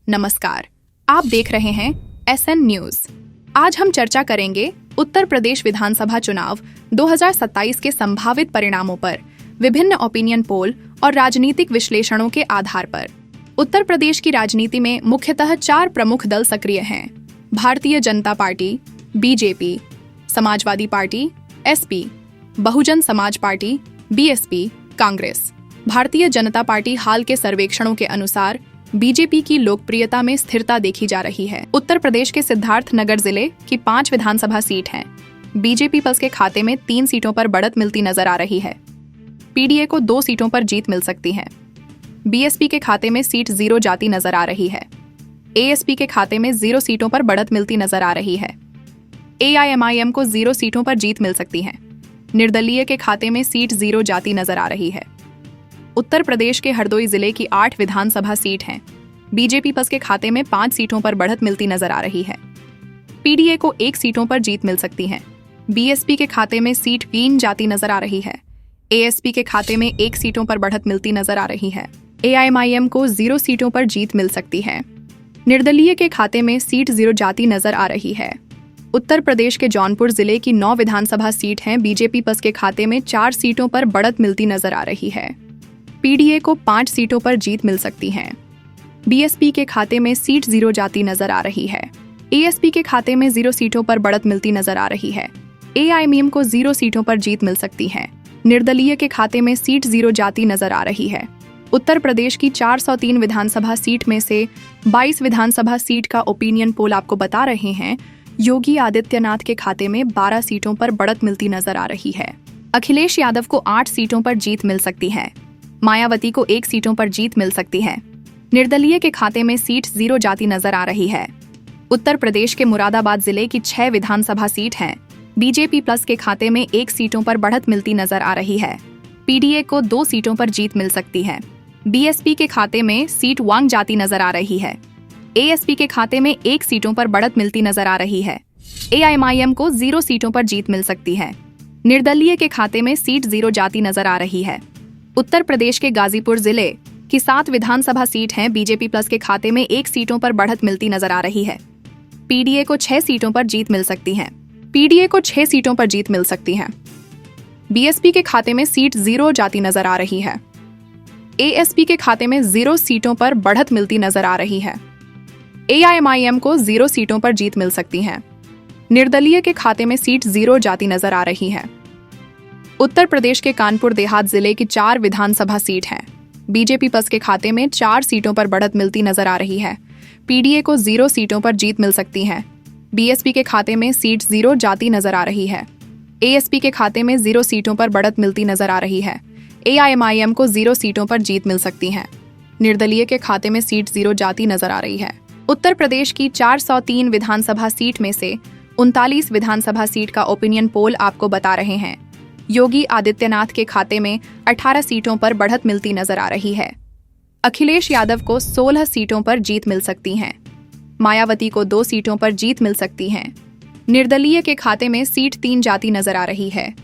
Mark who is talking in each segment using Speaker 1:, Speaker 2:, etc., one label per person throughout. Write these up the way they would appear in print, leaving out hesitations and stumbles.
Speaker 1: नमस्कार, आप देख रहे हैं SN न्यूज। आज हम चर्चा करेंगे उत्तर प्रदेश विधानसभा चुनाव 2027 के संभावित परिणामों पर विभिन्न ओपिनियन पोल और राजनीतिक विश्लेषणों के आधार पर। उत्तर प्रदेश की राजनीति में मुख्यतः 4 प्रमुख दल सक्रिय हैं: Bharatiya Janata party, BJP, Samajwadi party, SP, Bahujan Samaj party, BSP, Congress. Bharatiya Janata party हाल के सर्वेक्षणों के अनुसार BJP की लोकप्रियता में स्थिरता देखी जा रही है। उत्तर प्रदेश के सिद्धार्थनगर जिले की 5 विधानसभा सीट हैं। BJP प्लस के खाते में 3 सीटों पर बढ़त मिलती नजर आ रही है। PDA को 2 सीटों पर जीत मिल सकती है। BSP के खाते में सीट 0 जाती नजर आ रही है। ASP के खाते में 0 सीटों पर बढ़त मिलती नजर आ रही है। AIMIM को 0 सीटों पर जीत मिल सकती है। निर्दलीय के खाते में सीट 0 जाती नजर आ रही है। उत्तर प्रदेश के हरदोई जिले की 8 विधानसभा सीट हैं। BJP प्लस के खाते में 5 सीटों पर बढ़त मिलती नजर आ रही है। PDA को 1 सीटों पर जीत मिल सकती है। BSP के खाते में सीट 3 जाती नजर आ रही है। ASP के खाते में 1 सीटों पर बढ़त मिलती नजर आ रही है। AIMIM को 0 सीटों पर जीत मिल सकती है। निर्दलीय के खाते में सीट 0 जाती नजर आ रही है। उत्तर प्रदेश के जौनपुर जिले की 9 विधानसभा सीट हैं। BJP प्लस के खाते में 4 सीटों पर बढ़त मिलती नजर आ रही है। PDA को 5 सीटों पर जीत मिल सकती है। BSP के खाते में सीट 0 जाती नजर आ रही है। ASP के खाते में 0 सीटों पर बढ़त मिलती नजर आ रही है। AIMIM को 0 सीटों पर जीत मिल सकती है। निर्दलीय के खाते में सीट 0 जाती नजर आ रही है। उत्तर प्रदेश की 403 विधानसभा सीट में से 22 विधानसभा सीट का ओपिनियन पोल आपको बता रहे हैं योगी आदित्यनाथ के खाते में 12 सीटों पर बढ़त मिलती नजर आ रही है। अखिलेश यादव को 8 सीटों पर जीत मिल सकती है। मायावती को 1 सीटों पर जीत मिल सकती है। निर्दलीय के खाते में सीट 0 जाती नजर आ रही है। उत्तर प्रदेश के मुरादाबाद जिले की 6 विधानसभा सीट हैं। BJP प्लस के खाते में 1 सीटों पर बढ़त मिलती नजर आ रही है। PDA को 2 सीटों पर जीत मिल सकती है। BSP के खाते में सीट 1 जाती नजर आ रही है। ASP के खाते में 1 सीटों पर बढ़त मिलती नजर आ रही है। AIMIM को 0 सीटों पर जीत मिल सकती है। निर्दलीय के खाते में सीट 0 जाती नजर आ रही है। उत्तर प्रदेश के गाजीपुर जिले की 7 विधानसभा सीट हैं। BJP प्लस के खाते में 1 सीटों पर बढ़त मिलती नजर आ रही है। PDA को 6 सीटों पर जीत मिल सकती है। PDA को 6 सीटों पर जीत मिल सकती है। BSP के खाते में सीट 0 जाती नजर आ रही है। ASP के खाते में 0 सीटों पर बढ़त मिलती नजर आ रही है। AIMIM को 0 सीटों पर जीत मिल सकती है। निर्दलीय के खाते में सीट 0 जाती नजर आ रही है। उत्तर प्रदेश के कानपुर देहात जिले की 4 विधानसभा सीट हैं। BJP प्लस के खाते में 4 सीटों पर बढ़त मिलती नजर आ रही है। PDA को 0 सीटों पर जीत मिल सकती है। BSP के खाते में सीट 0 जाती नजर आ रही है। ASP के खाते में 0 सीटों पर बढ़त मिलती नजर आ रही है। AIMIM को 0 सीटों पर जीत मिल सकती है। निर्दलीय के खाते में सीट 0 जाती नजर आ रही है। उत्तर प्रदेश की 403 विधानसभा सीट में से 39 विधानसभा सीट का ओपिनियन पोल आपको बता रहे हैं योगी आदित्यनाथ के खाते में 18 सीटों पर बढ़त मिलती नजर आ रही है। अखिलेश यादव को 16 सीटों पर जीत मिल सकती है। मायावती को 2 सीटों पर जीत मिल सकती है। निर्दलीय के खाते में सीट 3 जाती नजर आ रही है।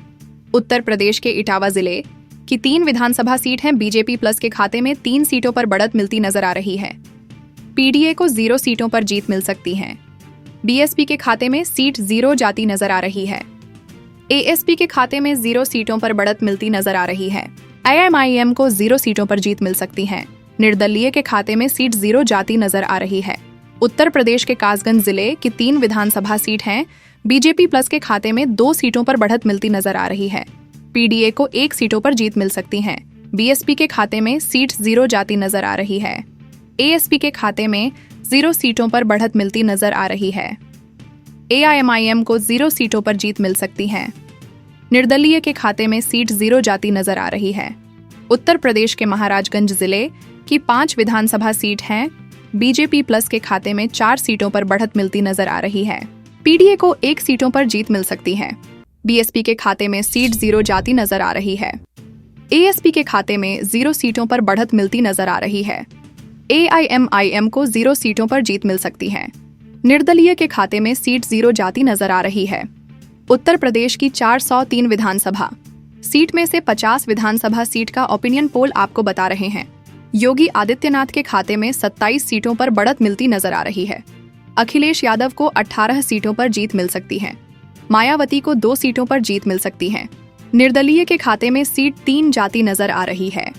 Speaker 1: उत्तर प्रदेश के इटावा जिले की 3 विधानसभा सीट हैं। BJP प्लस के खाते में 3 सीटों पर बढ़त मिलती नजर आ रही है। PDA को 0 सीटों पर जीत मिल सकती है। BSP के खाते में सीट 0 जाती नजर आ रही है। ASP के खाते में 0 सीटों पर बढ़त मिलती नजर आ रही है। AIMIM को 0 सीटों पर जीत मिल सकती है। निर्दलीय के खाते में सीट 0 जाती नजर आ रही है। उत्तर प्रदेश के कासगंज जिले की 3 विधानसभा सीट हैं। BJP प्लस के खाते में 2 सीटों पर बढ़त मिलती नजर आ रही है। PDA को 1 सीटों पर जीत मिल सकती है। BSP के खाते में सीट 0 जाती नजर आ रही है। ASP के खाते में 0 सीटों पर बढ़त मिलती नजर आ रही है। AIMIM को 0 सीटों पर जीत मिल सकती है। निर्दलीय के खाते में सीट 0 जाती नजर आ रही है। उत्तर प्रदेश के महाराजगंज जिले की 5 विधानसभा सीट हैं। BJP प्लस के खाते में 4 सीटों पर बढ़त मिलती नजर आ रही है। PDA को 1 सीटों पर जीत मिल सकती है। BSP के खाते में सीट 0 जाती नजर आ रही है। ASP के खाते में 0 सीटों पर बढ़त मिलती नजर आ रही है। AIMIM को 0 सीटों पर जीत मिल सकती है। निर्दलीय के खाते में सीट 0 जाती नजर आ रही है। उत्तर प्रदेश की 403 विधानसभा सीट में से 50 विधानसभा सीट का ओपिनियन पोल आपको बता रहे हैं योगी आदित्यनाथ के खाते में 27 सीटों पर बढ़त मिलती नजर आ रही है। अखिलेश यादव को 18 सीटों पर जीत मिल सकती है। मायावती को 2 सीटों पर जीत मिल सकती है। निर्दलीय के खाते में सीट 3 जाती नजर आ रही है।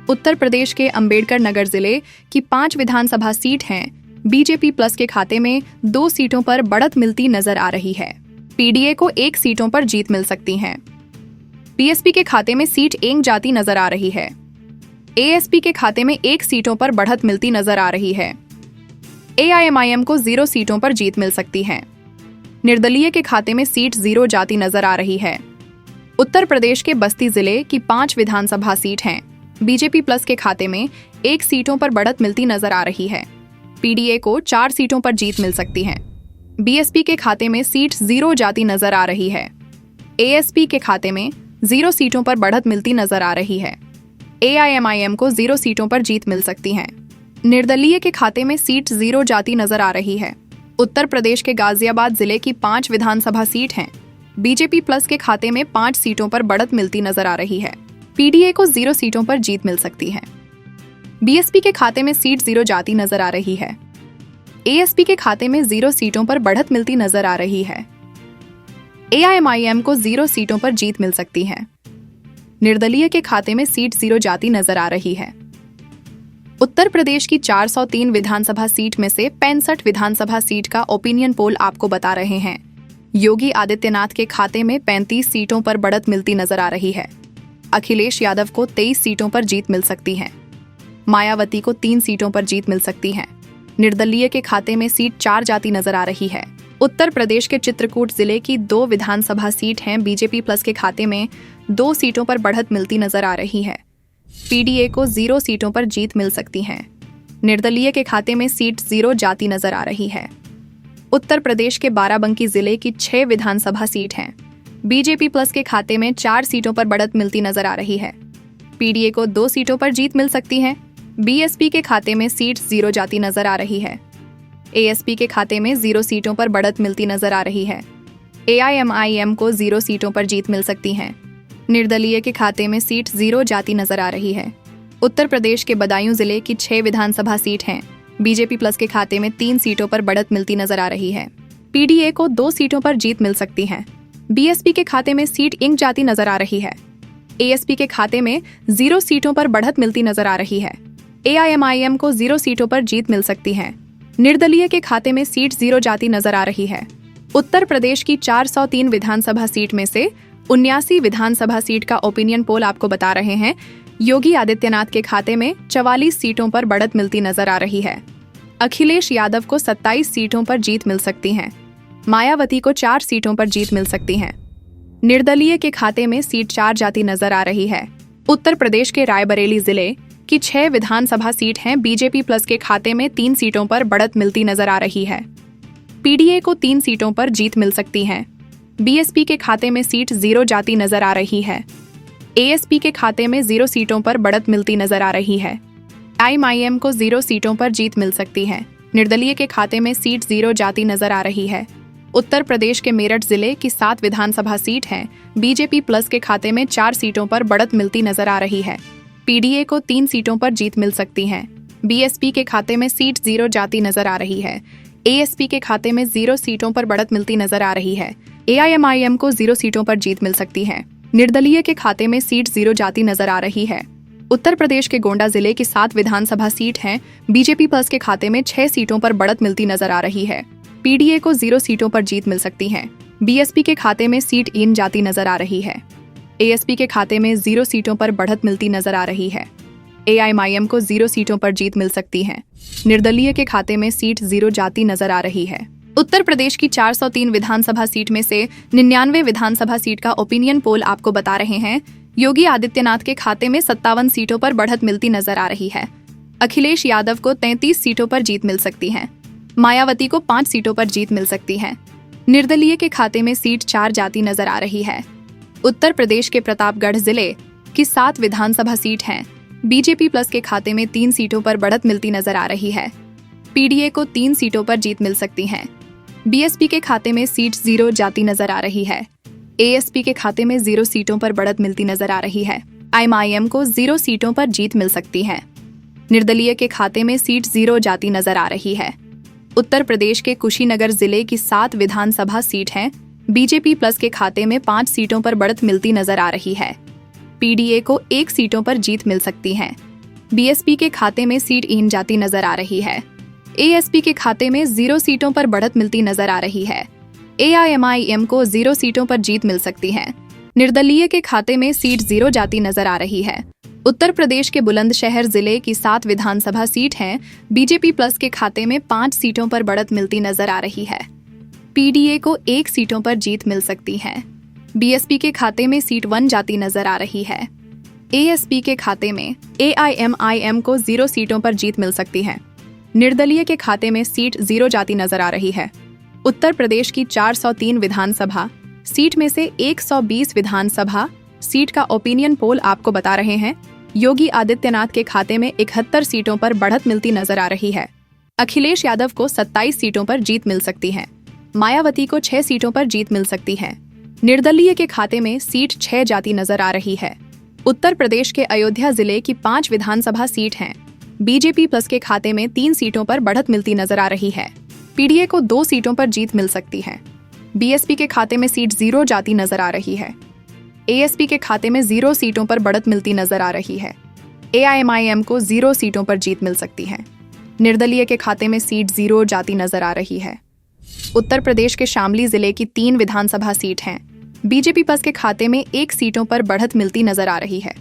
Speaker 1: उत्तर प्रदेश के अंबेडकर नगर जिले की 5 विधानसभा सीट हैं। बीजेपी प्लस के खाते में 2 सीटों पर बढ़त मिलती नजर आ रही है। पीडीए को 1 सीटों पर जीत मिल सकती है। बीएसपी के खाते में सीट 1 जाती नजर आ रही है। एएसपी के खाते में 1 सीटों पर बढ़त मिलती नजर आ रही है। एआईएमआईएम को 0 सीटों पर जीत मिल सकती है। निर्दलीय के खाते में सीट 0 जाती नजर आ रही है। उत्तर प्रदेश के बस्ती जिले की 5 विधानसभा सीट हैं। बीजेपी प्लस के खाते में 1 सीटों पर बढ़त मिलती नजर आ रही है। पीडीए को 4 सीटों पर जीत मिल सकती है। बीएसपी के खाते में सीट 0 जाती नजर आ रही है। एएसपी के खाते में 0 सीटों पर बढ़त मिलती नजर आ रही है। एआईएमआईएम को 0 सीटों पर जीत मिल सकती है। निर्दलीय के खाते में सीट 0 जाती नजर आ रही है। उत्तर प्रदेश के गाजियाबाद जिले की 5 विधानसभा सीट हैं। बीजेपी प्लस के खाते में 5 सीटों पर बढ़त मिलती नजर आ रही है। पीडीए को 0 सीटों पर जीत मिल सकती है। बीएसपी के खाते में सीट 0 जाती नजर आ रही है। एएसपी के खाते में 0 सीटों पर बढ़त मिलती नजर आ रही है। एआईएमआईएम को 0 सीटों पर जीत मिल सकती है। निर्दलीय के खाते में सीट 0 जाती नजर आ रही है। उत्तर प्रदेश की 403 विधानसभा सीट में से 65 विधानसभा सीट का ओपिनियन पोल आपको बता रहे हैं। योगी आदित्यनाथ के खाते में 35 सीटों पर बढ़त मिलती नजर आ रही है। अखिलेश यादव को 23 सीटों पर जीत मिल सकती है। मायावती को 3 सीटों पर जीत मिल सकती है। निर्दलीय के खाते में सीट 4 जाती नजर आ रही है। उत्तर प्रदेश के चित्रकूट जिले की 2 विधानसभा सीट हैं। बीजेपी प्लस के खाते में 2 सीटों पर बढ़त मिलती नजर आ रही है। पीडीए को 0 सीटों पर जीत मिल सकती है। निर्दलीय के खाते में सीट 0 जाती नजर आ रही है। उत्तर प्रदेश के बाराबंकी जिले की 6 विधानसभा सीट हैं। बीजेपी प्लस के खाते में 4 सीटों पर बढ़त मिलती नजर आ रही है। पीडीए को 2 सीटों पर जीत मिल सकती है। बीएसपी के खाते में सीट 0 जाती नजर आ रही है। एएसपी के खाते में 0 सीटों पर बढ़त मिलती नजर आ रही है। एआईएमआईएम को 0 सीटों पर जीत मिल सकती है। निर्दलीय के खाते में सीट 0 जाती नजर आ रही है। उत्तर प्रदेश के बदायूं जिले की 6 विधानसभा सीट हैं। बीजेपी प्लस के खाते में 3 सीटों पर बढ़त मिलती नजर आ रही है। पीडीए को 2 सीटों पर जीत मिल सकती है। बीएसपी के खाते में सीट 1 जाती नजर आ रही है। एएसपी के खाते में 0 सीटों पर बढ़त मिलती नजर आ रही है। एआईएमआईएम को 0 सीटों पर जीत मिल सकती है। निर्दलीय के खाते में सीट 0 जाती नजर आ रही है। उत्तर प्रदेश की 403 विधानसभा सीट में से 79 विधानसभा सीट का ओपिनियन पोल आपको बता रहे हैं। योगी आदित्यनाथ के खाते में 44 सीटों पर बढ़त मिलती नजर आ रही है। अखिलेश यादव को 27 सीटों पर जीत मिल सकती है। मायावती को 4 सीटों पर जीत मिल सकती है। निर्दलीय के खाते में सीट 4 जाती नजर आ रही है। उत्तर प्रदेश के रायबरेली जिले की 6 विधानसभा सीट हैं। बीजेपी प्लस के खाते में 3 सीटों पर बढ़त मिलती नजर आ रही है। पीडीए को 3 सीटों पर जीत मिल सकती है। बीएसपी के खाते में सीट 0 जाती नजर आ रही है। एएसपी के खाते में 0 सीटों पर बढ़त मिलती नजर आ रही है। एआईएमआईएम को 0 सीटों पर जीत मिल सकती है। निर्दलीय के खाते में सीट 0 जाती नजर आ रही है। उत्तर प्रदेश के मेरठ जिले की 7 विधानसभा सीट हैं। बीजेपी प्लस के खाते में 4 सीटों पर बढ़त मिलती नजर आ रही है। पीडीए को 3 सीटों पर जीत मिल सकती है। बीएसपी के खाते में सीट 0 जाती नजर आ रही है। एएसपी के खाते में 0 सीटों पर बढ़त मिलती नजर आ रही है। एआईएमआईएम को 0 सीटों पर जीत मिल सकती है। निर्दलीय के खाते में सीट 0 जाती नजर आ रही है। उत्तर प्रदेश के गोंडा जिले की 7 विधानसभा सीट हैं। बीजेपी प्लस के खाते में 6 सीटों पर बढ़त मिलती नजर आ रही है। पीडीए को 0 सीटों पर जीत मिल सकती है। बीएसपी के खाते में सीट 1 जाती नजर आ रही है। एएसपी के खाते में 0 सीटों पर बढ़त मिलती नजर आ रही है। एआईएमआईएम को 0 सीटों पर जीत मिल सकती है। निर्दलीय के खाते में सीट 0 जाती नजर आ रही है। उत्तर प्रदेश की 403 विधानसभा सीट में से 99 विधानसभा सीट का ओपिनियन पोल आपको बता रहे हैं। योगी आदित्यनाथ के खाते में 57 सीटों पर बढ़त मिलती नजर आ रही है। अखिलेश यादव को 33 सीटों पर जीत मिल सकती है। मायावती को 5 सीटों पर जीत मिल सकती है। निर्दलीय के खाते में सीट 4 जाती नजर आ रही है। उत्तर प्रदेश के प्रतापगढ़ जिले की 7 विधानसभा सीट हैं। बीजेपी प्लस के खाते में 3 सीटों पर बढ़त मिलती नजर आ रही है। पीडीए को 3 सीटों पर जीत मिल सकती है। बीएसपी के खाते में सीट 0 जाती नजर आ रही है। एएसपी के खाते में 0 सीटों पर बढ़त मिलती नजर आ रही है। एआईएमआईएम को 0 सीटों पर जीत मिल सकती है। निर्दलीय के खाते में सीट 0 जाती नजर आ रही है। उत्तर प्रदेश के कुशीनगर जिले की 7 विधानसभा सीट हैं। बीजेपी प्लस के खाते में 5 सीटों पर बढ़त मिलती नजर आ रही है। पीडीए को 1 सीटों पर जीत मिल सकती है। बीएसपी के खाते में सीट इन जाती नजर आ रही है। एएसपी के खाते में 0 सीटों पर बढ़त मिलती नजर आ रही है। एआईएमआईएम को 0 सीटों पर जीत मिल सकती है। निर्दलीय के खाते में सीट 0 जाती नजर आ रही है। उत्तर प्रदेश के बुलंदशहर जिले की 7 विधानसभा सीट हैं। बीजेपी प्लस के खाते में 5 सीटों पर बढ़त मिलती नजर आ रही है। पीडीए को 1 सीटों पर जीत मिल सकती है। बीएसपी के खाते में सीट 1 जाती नजर आ रही है। एएसपी के खाते में एआईएमआईएम को 0 सीटों पर जीत मिल सकती है। निर्दलीय के खाते में सीट 0 जाती नजर आ रही है। उत्तर प्रदेश की 403 विधानसभा सीट में से 120 विधानसभा सीट का ओपिनियन पोल आपको बता रहे हैं योगी आदित्यनाथ के खाते में 71 सीटों पर बढ़त मिलती नजर आ रही है। अखिलेश यादव को 27 सीटों पर जीत मिल सकती है। मायावती को 6 सीटों पर जीत मिल सकती है। निर्दलीय के खाते में सीट 6 जाती नजर आ रही है। उत्तर प्रदेश के अयोध्या जिले की 5 विधानसभा सीट हैं। बीजेपी प्लस के खाते में 3 सीटों पर बढ़त मिलती नजर आ रही है। पीडीए को 2 सीटों पर जीत मिल सकती है। बीएसपी के खाते में सीट 0 जाती नजर आ रही है। एएसपी के खाते में 0 सीटों पर बढ़त मिलती नजर आ रही है। एआईएमआईएम को 0 सीटों पर जीत मिल सकती है। निर्दलीय के खाते में सीट 0 जाती नजर आ रही है। उत्तर प्रदेश के शामली जिले की 3 विधानसभा सीट हैं। बीजेपी प्लस के खाते में 1 सीटों पर बढ़त मिलती नजर आ रही है।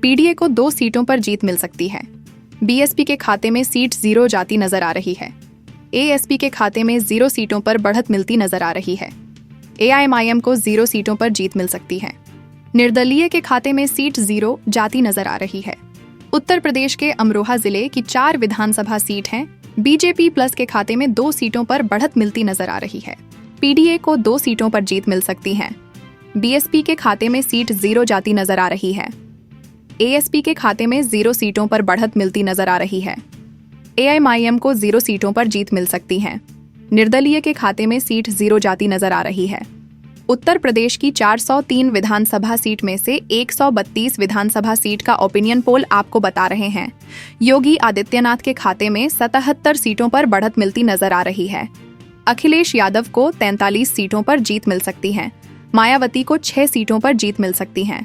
Speaker 1: पीडीए को 2 सीटों पर जीत मिल सकती है। बीएसपी के खाते में सीट 0 जाती नजर आ रही है। एएसपी के खाते में 0 सीटों पर बढ़त मिलती नजर आ रही है। एआईएमआईएम को 0 सीटों पर जीत मिल सकती है। निर्दलीय के खाते में सीट 0 जाती नजर आ रही है। उत्तर प्रदेश के अमरोहा जिले की 4 विधानसभा सीट हैं। बीजेपी प्लस के खाते में 2 सीटों पर बढ़त मिलती नजर आ रही है। पीडीए को 2 सीटों पर जीत मिल सकती है। बीएसपी के खाते में सीट 0 जाती नजर आ रही है। एएसपी के खाते में 0 सीटों पर बढ़त मिलती नजर आ रही है। एआईएमआईएम को 0 सीटों पर जीत मिल सकती है। निर्दलीय के खाते में सीट 0 जाती नजर आ रही है। उत्तर प्रदेश की 403 विधानसभा सीट में से 132 विधानसभा सीट का ओपिनियन पोल आपको बता रहे हैं योगी आदित्यनाथ के खाते में 77 सीटों पर बढ़त मिलती नजर आ रही है। अखिलेश यादव को 43 सीटों पर जीत मिल सकती है। मायावती को 6 सीटों पर जीत मिल सकती है।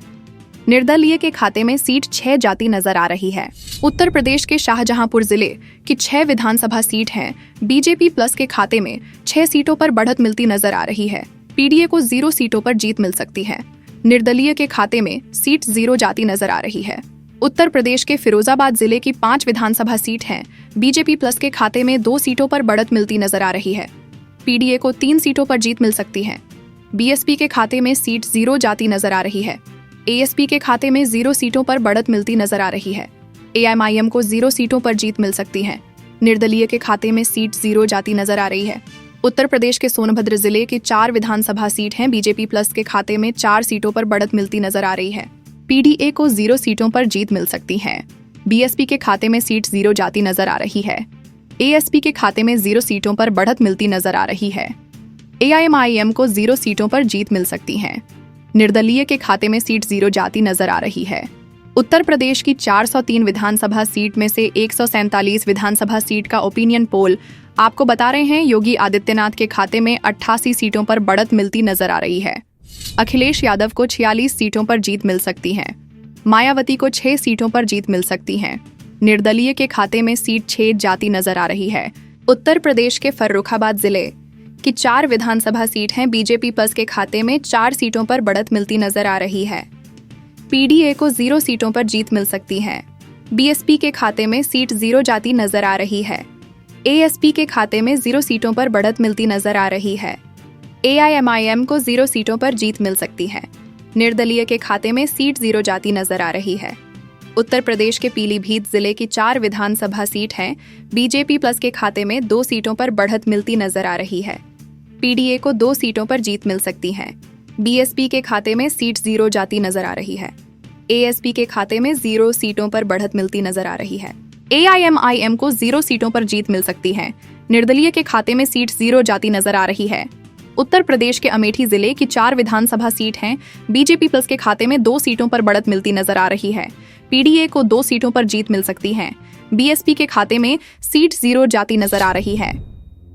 Speaker 1: निर्दलीय के खाते में सीट 6 जाती नजर आ रही है। उत्तर प्रदेश के शाहजहांपुर जिले की 6 विधानसभा सीट हैं। बीजेपी प्लस के खाते में 6 सीटों पर बढ़त मिलती नजर आ रही है। पीडीए को 0 सीटों पर जीत मिल सकती है। निर्दलीय के खाते में सीट 0 जाती नजर आ रही है। उत्तर प्रदेश के फिरोजाबाद जिले की 5 विधानसभा सीट हैं। बीजेपी प्लस के खाते में 2 सीटों पर बढ़त मिलती नजर आ रही है। पीडीए को 3 सीटों पर जीत मिल सकती है। बीएसपी के खाते में सीट 0 जाती नजर आ रही है। एएसपी के खाते में 0 सीटों पर बढ़त मिलती नजर आ रही है। एआईएमआईएम को 0 सीटों पर जीत मिल सकती है। निर्दलीय के खाते में सीट 0 जाती नजर आ रही है। उत्तर प्रदेश के सोनभद्र जिले की 4 विधानसभा सीट हैं। बीजेपी प्लस के खाते में 4 सीटों पर बढ़त मिलती नजर आ रही है। पीडीए को 0 सीटों पर जीत मिल सकती है। बीएसपी के खाते में सीट 0 जाती नजर आ रही है। एएसपी के खाते में 0 सीटों पर बढ़त मिलती नजर आ रही है। एआईएमआईएम को 0 सीटों पर जीत मिल सकती है। निर्दलीय के खाते में सीट 0 जाती नजर आ रही है। उत्तर प्रदेश की 403 विधानसभा सीट में से 147 विधानसभा सीट का ओपिनियन पोल आपको बता रहे हैं योगी आदित्यनाथ के खाते में 88 सीटों पर बढ़त मिलती नजर आ रही है। अखिलेश यादव को 46 सीटों पर जीत मिल सकती है। मायावती को 6 सीटों पर जीत मिल सकती है। निर्दलीय के खाते में सीट 6 जाती नजर आ रही है। उत्तर प्रदेश के फर्रुखाबाद जिले की 4 विधानसभा सीट हैं। बीजेपी प्लस के खाते में 4 सीटों पर बढ़त मिलती नजर आ रही है। पीडीए को 0 सीटों पर जीत मिल सकती है। बीएसपी के खाते में सीट 0 जाती नजर आ रही है। एएसपी के खाते में 0 सीटों पर बढ़त मिलती नजर आ रही है। एआईएमआईएम को 0 सीटों पर जीत मिल सकती है। निर्दलीय के खाते में सीट 0 जाती नजर आ रही है। उत्तर प्रदेश के पीलीभीत जिले की 4 विधानसभा सीट हैं। बीजेपी प्लस के खाते में 2 सीटों पर बढ़त मिलती नजर आ रही है। पीडीए को 2 सीटों पर जीत मिल सकती है। बीएसपी के खाते में सीट 0 जाती नजर आ रही है। एएसपी के खाते में 0 सीटों पर बढ़त मिलती नजर आ रही है। एआईएमआईएम को 0 सीटों पर जीत मिल सकती है। निर्दलीय के खाते में सीट 0 जाती नजर आ रही है। उत्तर प्रदेश के अमेठी जिले की 4 विधानसभा सीट हैं। बीजेपी प्लस के खाते में 2 सीटों पर बढ़त मिलती नजर आ रही है। पीडीए को 2 सीटों पर जीत मिल सकती है। बीएसपी के खाते में सीट 0 जाती नजर आ रही है।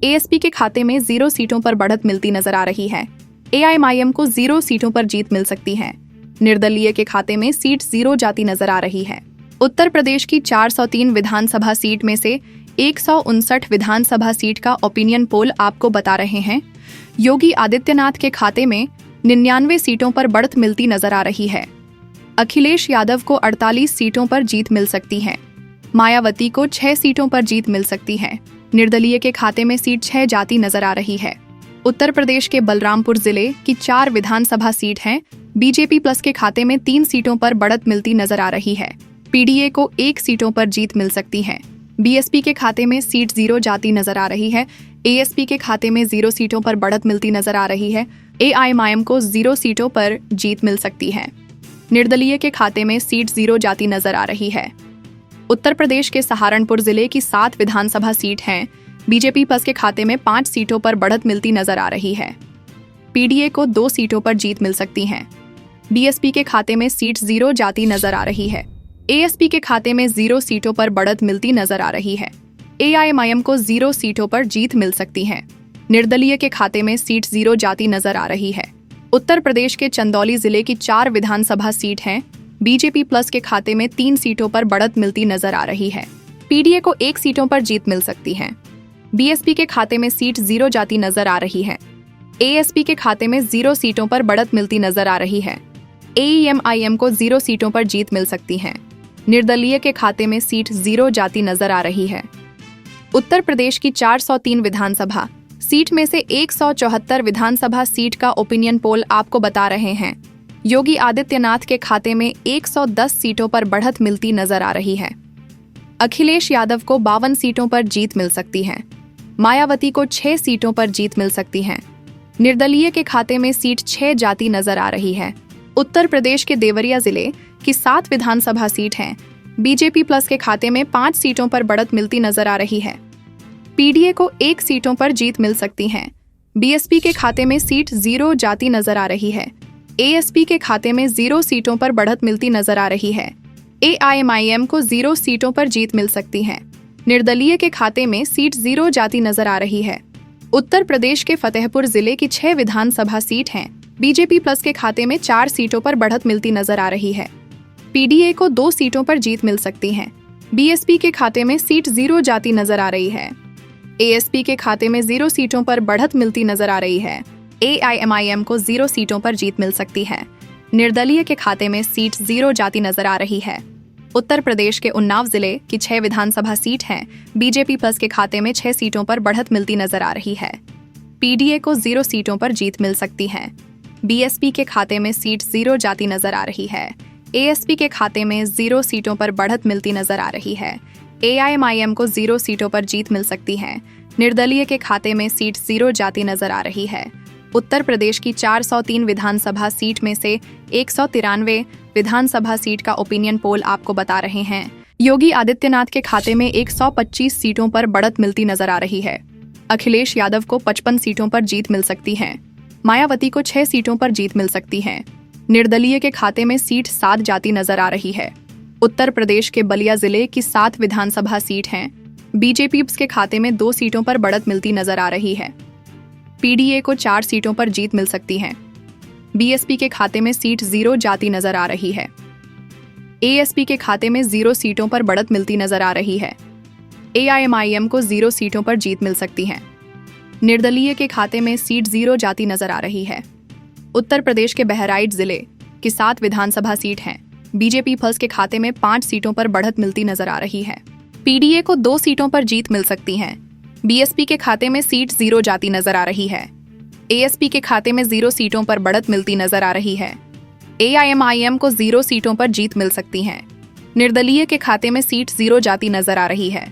Speaker 1: एएसपी के खाते में 0 सीटों पर बढ़त मिलती नजर आ रही है। एआईएमआईएम को 0 सीटों पर जीत मिल सकती है। निर्दलीय के खाते में सीट 0 जाती नजर आ रही है। उत्तर प्रदेश की 403 विधानसभा सीट में से 159 विधानसभा सीट का ओपिनियन पोल आपको बता रहे हैं। योगी आदित्यनाथ के खाते में 99 सीटों पर बढ़त मिलती नजर आ रही है। अखिलेश यादव को 48 सीटों पर जीत मिल सकती है। मायावती को 6 सीटों पर जीत मिल सकती है। निर्दलीय के खाते में सीट 6 जाती नजर आ रही है। उत्तर प्रदेश के बलरामपुर जिले की 4 विधानसभा सीट हैं। बीजेपी प्लस के खाते में 3 सीटों पर बढ़त मिलती नजर आ रही है। पीडीए को 1 सीटों पर जीत मिल सकती है। बीएसपी के खाते में सीट 0 जाती नजर आ रही है। एएसपी के खाते में 0 सीटों पर बढ़त मिलती नजर आ रही है। एआईएमआईएम को 0 सीटों पर जीत मिल सकती है। निर्दलीय के खाते में सीट 0 जाती नजर आ रही है। उत्तर प्रदेश के सहारनपुर जिले की 7 विधानसभा सीट हैं। बीजेपी प्लस के खाते में 5 सीटों पर बढ़त मिलती नजर आ रही है। पीडीए को 2 सीटों पर जीत मिल सकती है। बीएसपी के खाते में सीट 0 जाती नजर आ रही है। एएसपी के खाते में 0 सीटों पर बढ़त मिलती नजर आ रही है। एआईएमआईएम को 0 सीटों पर जीत मिल सकती है। निर्दलीय के खाते में सीट 0 जाती नजर आ रही है। उत्तर प्रदेश के चंदौली जिले की 4 विधानसभा सीट हैं। बीजेपी प्लस के खाते में 3 सीटों पर बढ़त मिलती नजर आ रही है। पीडीए को 1 सीटों पर जीत मिल सकती है। बीएसपी के खाते में सीट 0 जाती नजर आ रही है। एएसपी के खाते में 0 सीटों पर बढ़त मिलती नजर आ रही है। एआईएमआईएम को 0 सीटों पर जीत मिल सकती है। निर्दलीय के खाते में सीट 0 जाती नजर आ रही है। उत्तर प्रदेश की 403 विधानसभा सीट में से 174 विधानसभा सीट का ओपिनियन पोल आपको बता रहे हैं। योगी आदित्यनाथ के खाते में 110 सीटों पर बढ़त मिलती नजर आ रही है। अखिलेश यादव को 52 सीटों पर जीत मिल सकती है। मायावती को 6 सीटों पर जीत मिल सकती है। निर्दलीय के खाते में सीट 6 जाती नजर आ रही है। उत्तर प्रदेश के देवरिया जिले की 7 विधानसभा सीट हैं। बीजेपी प्लस के खाते में 5 सीटों पर बढ़त मिलती नजर आ रही है। पीडीए को 1 सीटों पर जीत मिल सकती है। बीएसपी के खाते में सीट 0 जाती नजर आ रही है। एएसपी के खाते में 0 सीटों पर बढ़त मिलती नजर आ रही है। एआईएमआईएम को 0 सीटों पर जीत मिल सकती है। निर्दलीय के खाते में सीट 0 जाती नजर आ रही है। उत्तर प्रदेश के फतेहपुर जिले की 6 विधानसभा सीट हैं। बीजेपी प्लस के खाते में 4 सीटों पर बढ़त मिलती नजर आ रही है। पीडीए को 2 सीटों पर जीत मिल सकती है। बीएसपी के खाते में सीट 0 जाती नजर आ रही है। एएसपी के खाते में 0 सीटों पर बढ़त मिलती नजर आ रही है। एआईएमआईएम को 0 सीटों पर जीत मिल सकती है। निर्दलीय के खाते में सीट 0 जाती नजर आ रही है। उत्तर प्रदेश के उन्नाव जिले की 6 विधानसभा सीट हैं। बीजेपी प्लस के खाते में 6 सीटों पर बढ़त मिलती नजर आ रही है। पीडीए को 0 सीटों पर जीत मिल सकती है। बीएसपी के खाते में सीट 0 जाती नजर आ रही है। एएसपी के खाते में 0 सीटों पर बढ़त मिलती नजर आ रही है। एआईएमआईएम को 0 सीटों पर जीत मिल सकती है। निर्दलीय के खाते में सीट 0 जाती नजर आ रही है। उत्तर प्रदेश की 403 विधानसभा सीट में से 193 विधानसभा सीट का ओपिनियन पोल आपको बता रहे हैं। योगी आदित्यनाथ के खाते में 125 सीटों पर बढ़त मिलती नजर आ रही है। अखिलेश यादव को 55 सीटों पर जीत मिल सकती है। मायावती को 6 सीटों पर जीत मिल सकती है। निर्दलीय के खाते में सीट 7 जाती नजर आ रही है। उत्तर प्रदेश के बलिया जिले की 7 विधानसभा सीट हैं। बीजेपी के खाते में 2 सीटों पर बढ़त मिलती नजर आ रही है। पीडीए को 4 सीटों पर जीत मिल सकती है। बीएसपी के खाते में सीट 0 जाती नजर आ रही है। एएसपी के खाते में 0 सीटों पर बढ़त मिलती नजर आ रही है। एआईएमआईएम को 0 सीटों पर जीत मिल सकती है। निर्दलीय के खाते में सीट 0 जाती नजर आ रही है। उत्तर प्रदेश के बहराइच जिले की 7 विधानसभा सीट हैं। बीजेपी प्लस के खाते में 5 सीटों पर बढ़त मिलती नजर आ रही है। पीडीए को 2 सीटों पर जीत मिल सकती है। बीएसपी के खाते में सीट 0 जाती नजर आ रही है। एएसपी के खाते में 0 सीटों पर बढ़त मिलती नजर आ रही है। एआईएमआईएम को 0 सीटों पर जीत मिल सकती है। निर्दलीय के खाते में सीट 0 जाती नजर आ रही है।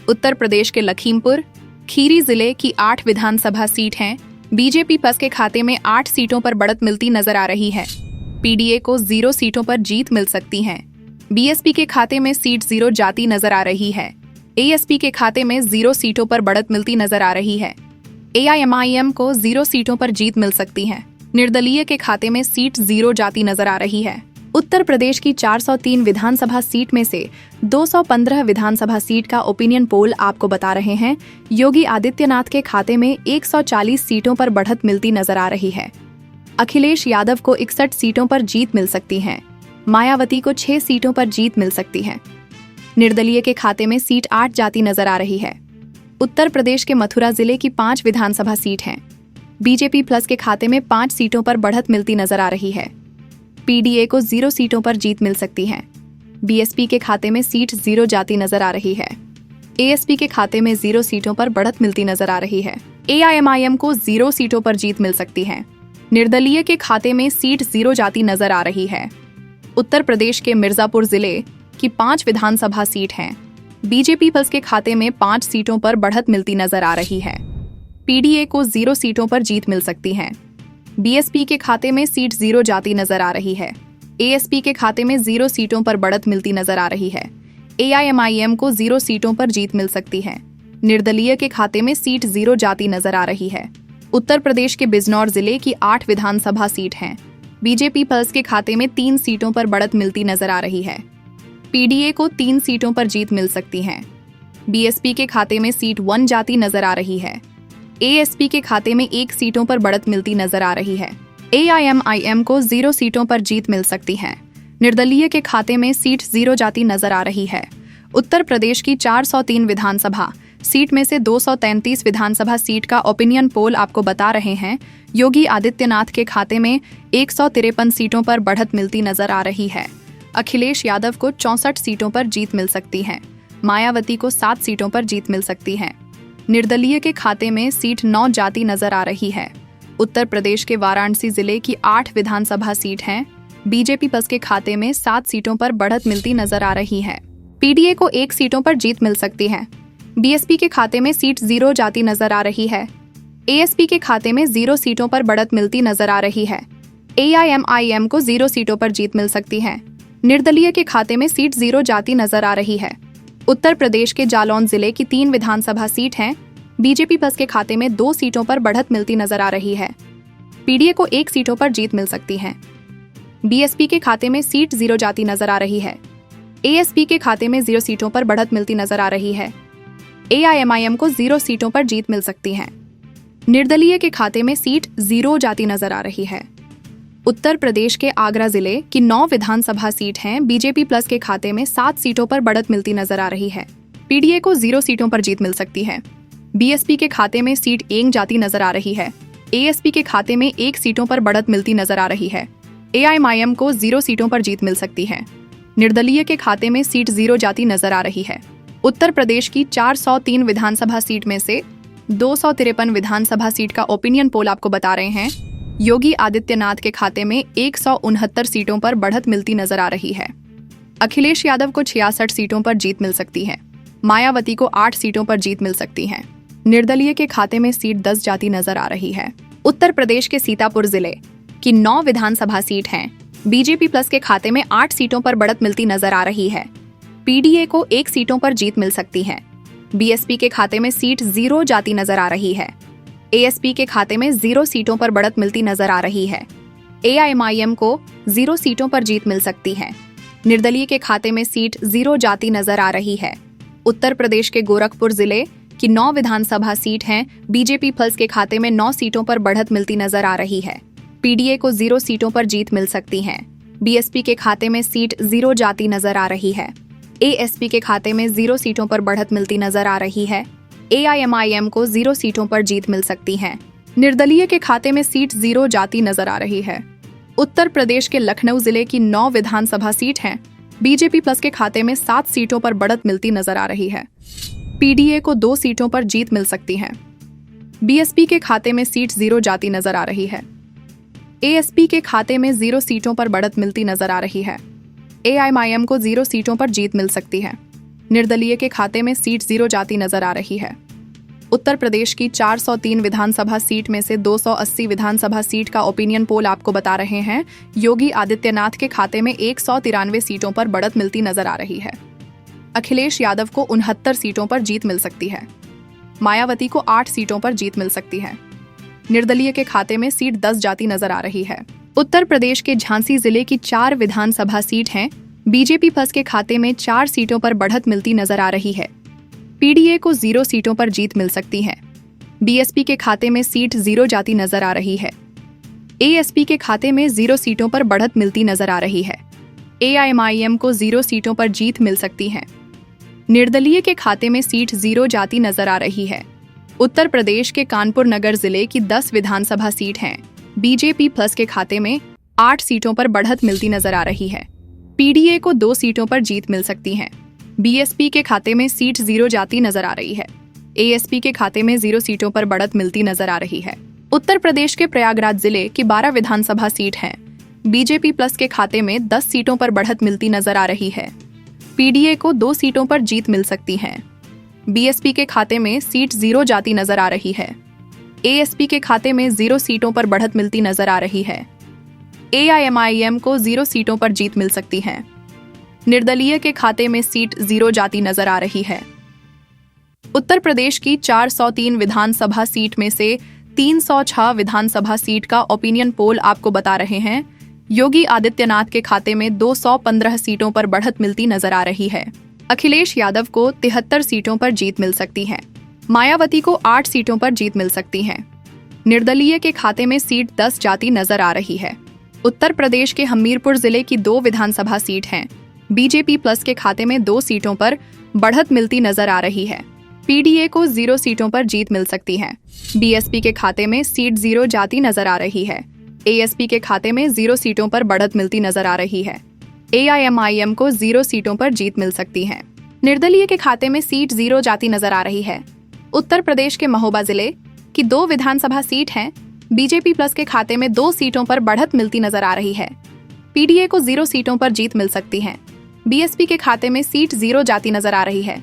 Speaker 1: उत्तर प्रदेश के लखीमपुर खीरी जिले की 8 विधानसभा सीट हैं। बीजेपी प्लस के खाते में 8 सीटों पर बढ़त मिलती नजर आ रही है। पीडीए को 0 सीटों पर जीत मिल सकती है। बीएसपी के खाते में सीट 0 जाती नजर आ रही है। एएसपी के खाते में 0 सीटों पर बढ़त मिलती नजर आ रही है। एआईएमआईएम को 0 सीटों पर जीत मिल सकती है। निर्दलीय के खाते में सीट 0 जाती नजर आ रही है। उत्तर प्रदेश की 403 विधानसभा सीट में से 215 विधानसभा सीट का ओपिनियन पोल आपको बता रहे हैं योगी आदित्यनाथ के खाते में 140 सीटों पर बढ़त मिलती नजर आ रही है। अखिलेश यादव को 61 सीटों पर जीत मिल सकती है। मायावती को 6 सीटों पर जीत मिल सकती है। निर्दलीय के खाते में सीट 8 जाती नजर आ रही है। उत्तर प्रदेश के मथुरा जिले की 5 विधानसभा सीट हैं। बीजेपी प्लस के खाते में 5 सीटों पर बढ़त मिलती नजर आ रही है। पीडीए को 0 सीटों पर जीत मिल सकती है। बीएसपी के खाते में सीट 0 जाती नजर आ रही है। एएसपी के खाते में 0 सीटों पर बढ़त मिलती नजर आ रही है। एआईएमआईएम को 0 सीटों पर जीत मिल सकती है। निर्दलीय के खाते में सीट 0 जाती नजर आ रही है। उत्तर प्रदेश के मिर्जापुर जिले की 5 विधानसभा सीट हैं। बीजेपी प्लस के खाते में 5 सीटों पर बढ़त मिलती नजर आ रही है। पीडीए को 0 सीटों पर जीत मिल सकती है। बीएसपी के खाते में सीट 0 जाती नजर आ रही है। एएसपी के खाते में 0 सीटों पर बढ़त मिलती नजर आ रही है। एआईएमआईएम को 0 सीटों पर जीत मिल सकती है। निर्दलीय के खाते में सीट 0 जाती नजर आ रही है। उत्तर प्रदेश के बिजनौर जिले की 8 विधानसभा सीट हैं। बीजेपी प्लस के खाते में 3 सीटों पर बढ़त मिलती नजर आ रही है। पीडीए को 3 सीटों पर जीत मिल सकती है। बीएसपी के खाते में सीट 1 जाती नजर आ रही है। एएसपी के खाते में 1 सीटों पर बढ़त मिलती नजर आ रही है। एआईएमआईएम को 0 सीटों पर जीत मिल सकती है। निर्दलीय के खाते में सीट 0 जाती नजर आ रही है। उत्तर प्रदेश की 403 विधानसभा सीट में से 233 विधानसभा सीट का ओपिनियन पोल आपको बता रहे हैं योगी आदित्यनाथ के खाते में 153 सीटों पर बढ़त मिलती नजर आ रही है। अखिलेश यादव को 64 सीटों पर जीत मिल सकती है। मायावती को 7 सीटों पर जीत मिल सकती है। निर्दलीय के खाते में सीट 9 जाती नजर आ रही है। उत्तर प्रदेश के वाराणसी जिले की 8 विधानसभा सीट हैं। बीजेपी प्लस के खाते में 7 सीटों पर बढ़त मिलती नजर आ रही है। पीडीए को 1 सीटों पर जीत मिल सकती है। बीएसपी के खाते में सीट 0 जाती नजर आ रही है। एएसपी के खाते में 0 सीटों पर बढ़त मिलती नजर आ रही है। एआईएमआईएम को 0 सीटों पर जीत मिल सकती है। निर्दलीय के खाते में सीट 0 जाती नजर आ रही है। उत्तर प्रदेश के जालौन जिले की 3 विधानसभा सीट हैं। बीजेपी प्लस के खाते में 2 सीटों पर बढ़त मिलती नजर आ रही है। पीडीए को 1 सीटों पर जीत मिल सकती है। बीएसपी के खाते में सीट 0 जाती नजर आ रही है। एएसपी के खाते में 0 सीटों पर बढ़त मिलती नजर आ रही है। एआईएमआईएम को 0 सीटों पर जीत मिल सकती है। निर्दलीय के खाते में सीट 0 जाती नजर आ रही है। उत्तर प्रदेश के आगरा जिले की 9 विधानसभा सीट हैं। बीजेपी प्लस के खाते में 7 सीटों पर बढ़त मिलती नजर आ रही है। पीडीए को 0 सीटों पर जीत मिल सकती है। बीएसपी के खाते में सीट 1 जाती नजर आ रही है। एएसपी के खाते में 1 सीटों पर बढ़त मिलती नजर आ रही है। एआईएमआईएम को 0 सीटों पर जीत मिल सकती है। निर्दलीय के खाते में सीट 0 जाती नजर आ रही है। उत्तर प्रदेश की 403 विधानसभा सीट में से 253 विधानसभा सीट का ओपिनियन पोल आपको बता रहे हैं योगी आदित्यनाथ के खाते में 169 सीटों पर बढ़त मिलती नजर आ रही है। अखिलेश यादव को 66 सीटों पर जीत मिल सकती है। मायावती को 8 सीटों पर जीत मिल सकती है। निर्दलीय के खाते में सीट 10 जाती नजर आ रही है। उत्तर प्रदेश के सीतापुर जिले की 9 विधानसभा सीट हैं। बीजेपी प्लस के खाते में 8 सीटों पर बढ़त मिलती नजर आ रही है। पीडीए को 1 सीटों पर जीत मिल सकती है। बीएसपी के खाते में सीट 0 जाती नजर आ रही है। एएसपी के खाते में 0 सीटों पर बढ़त मिलती नजर आ रही है। एआईएमआईएम को 0 सीटों पर जीत मिल सकती है। निर्दलीय के खाते में सीट 0 जाती नजर आ रही है। उत्तर प्रदेश के गोरखपुर जिले की 9 विधानसभा सीट हैं। बीजेपी प्लस के खाते में 9 सीटों पर बढ़त मिलती नजर आ रही है। पीडीए को 0 सीटों पर जीत मिल सकती है। बीएसपी के खाते में सीट 0 जाती नजर आ रही है। एएसपी के खाते में 0 सीटों पर बढ़त मिलती नजर आ रही है। एआईएमआईएम को 0 सीटों पर जीत मिल सकती है। निर्दलीय के खाते में सीट 0 जाती नजर आ रही है। उत्तर प्रदेश के लखनऊ जिले की 9 विधानसभा सीट हैं। बीजेपी प्लस के खाते में 7 सीटों पर बढ़त मिलती नजर आ रही है। पीडीए को 2 सीटों पर जीत मिल सकती है। बीएसपी के खाते में सीट 0 जाती नजर आ रही है। एएसपी के खाते में 0 सीटों पर बढ़त मिलती नजर आ रही है। एआईएमआईएम को 0 सीटों पर जीत मिल सकती है। निर्दलीय के खाते में सीट 0 जाती नजर आ रही है। उत्तर प्रदेश की 403 विधानसभा सीट में से 280 विधानसभा सीट का ओपिनियन पोल आपको बता रहे हैं योगी आदित्यनाथ के खाते में 193 सीटों पर बढ़त मिलती नजर आ रही है। अखिलेश यादव को 69 सीटों पर जीत मिल सकती है। मायावती को 8 सीटों पर जीत मिल सकती है। निर्दलीय के खाते में सीट 10 जाती नजर आ रही है। उत्तर प्रदेश के झांसी जिले की 4 विधानसभा सीट हैं। बीजेपी प्लस के खाते में 4 सीटों पर बढ़त मिलती नजर आ रही है। पीडीए को 0 सीटों पर जीत मिल सकती है। बीएसपी के खाते में सीट 0 जाती नजर आ रही है। एएसपी के खाते में 0 सीटों पर बढ़त मिलती नजर आ रही है। एआईएमआईएम को 0 सीटों पर जीत मिल सकती है। निर्दलीय के खाते में सीट 0 जाती नजर आ रही है। उत्तर प्रदेश के कानपुर नगर जिले की 10 विधानसभा सीट हैं। बीजेपी प्लस के खाते में 8 सीटों पर बढ़त मिलती नजर आ रही है। पीडीए को 2 सीटों पर जीत मिल सकती है। बीएसपी के खाते में सीट 0 जाती नजर आ रही है। एएसपी के खाते में 0 सीटों पर बढ़त मिलती नजर आ रही है। उत्तर प्रदेश के प्रयागराज जिले की 12 विधानसभा सीट हैं। बीजेपी प्लस के खाते में 10 सीटों पर बढ़त मिलती नजर आ रही है। पीडीए को 2 सीटों पर जीत मिल सकती है। बीएसपी के खाते में सीट 0 जाती नजर आ रही है। एएसपी के खाते में 0 सीटों पर बढ़त मिलती नजर आ रही है। एआईएमआईएम को 0 सीटों पर जीत मिल सकती है। निर्दलीय के खाते में सीट 0 जाती नजर आ रही है। उत्तर प्रदेश की 403 विधानसभा सीट में से 306 विधानसभा सीट का ओपिनियन पोल आपको बता रहे हैं योगी आदित्यनाथ के खाते में 215 सीटों पर बढ़त मिलती नजर आ रही है। अखिलेश यादव को 73 सीटों पर जीत मिल सकती है। मायावती को 8 सीटों पर जीत मिल सकती है। निर्दलीय के खाते में सीट 10 जाती नजर आ रही है। उत्तर प्रदेश के हमीरपुर जिले की 2 विधानसभा सीट हैं। बीजेपी प्लस के खाते में 2 सीटों पर बढ़त मिलती नजर आ रही है। पीडीए को 0 सीटों पर जीत मिल सकती है। बीएसपी के खाते में सीट 0 जाती नजर आ रही है। एएसपी के खाते में 0 सीटों पर बढ़त मिलती नजर आ रही है। एआईएमआईएम को 0 सीटों पर जीत मिल सकती है। निर्दलीय के खाते में सीट 0 जाती नजर आ रही है। उत्तर प्रदेश के महोबा जिले की 2 विधानसभा सीट हैं। बीजेपी प्लस के खाते में 2 सीटों पर बढ़त मिलती नजर आ रही है। पीडीए को 0 सीटों पर जीत मिल सकती है। बीएसपी के खाते में सीट 0 जाती नजर आ रही है।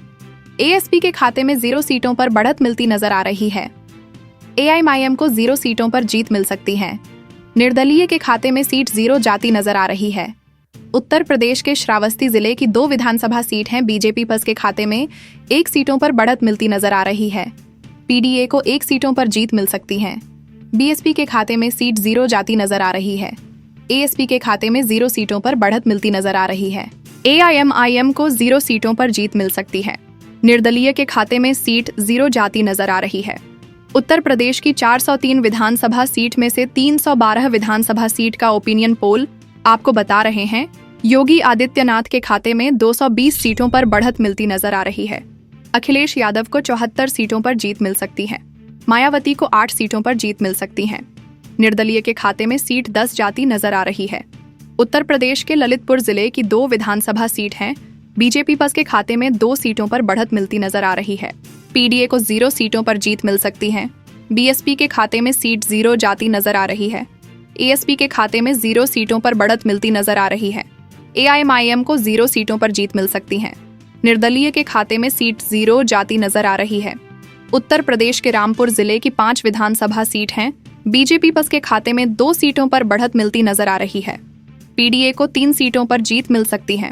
Speaker 1: एएसपी के खाते में 0 सीटों पर बढ़त मिलती नजर आ रही है। एआईएमआईएम को 0 सीटों पर जीत मिल सकती है। निर्दलीय के खाते में सीट 0 जाती नजर आ रही है। उत्तर प्रदेश के श्रावस्ती जिले की 2 विधानसभा सीट हैं। बीजेपी प्लस के खाते में 1 सीटों पर बढ़त मिलती नजर आ रही है। पीडीए को 1 सीटों पर जीत मिल सकती है। बीएसपी के खाते में सीट 0 जाती नजर आ रही है। एएसपी के खाते में 0 सीटों पर बढ़त मिलती नजर आ रही है। एआईएमआईएम को 0 सीटों पर जीत मिल सकती है। निर्दलीय के खाते में सीट 0 जाती नजर आ रही है। उत्तर प्रदेश की 403 विधानसभा सीट में से 312 विधानसभा सीट का ओपिनियन पोल आपको बता रहे हैं योगी आदित्यनाथ के खाते में 220 सीटों पर बढ़त मिलती नजर आ रही है। अखिलेश यादव को 74 सीटों पर जीत मिल सकती है। मायावती को 8 सीटों पर जीत मिल सकती है। निर्दलीय के खाते में सीट 10 जाती नजर आ रही है। उत्तर प्रदेश के ललितपुर जिले की 2 विधानसभा सीट हैं। बीजेपी प्लस के खाते में 2 सीटों पर बढ़त मिलती नजर आ रही है। पीडीए को 0 सीटों पर जीत मिल सकती है। बीएसपी के खाते में सीट 0 जाती नजर आ रही है। एएसपी के खाते में 0 सीटों पर बढ़त मिलती नजर आ रही है। एआईएमआईएम को 0 सीटों पर जीत मिल सकती है। निर्दलीय के खाते में सीट 0 जाती नजर आ रही है। उत्तर प्रदेश के रामपुर जिले की 5 विधानसभा सीट हैं। बीजेपी प्लस के खाते में 2 सीटों पर बढ़त मिलती नजर आ रही है। पीडीए को 3 सीटों पर जीत मिल सकती है।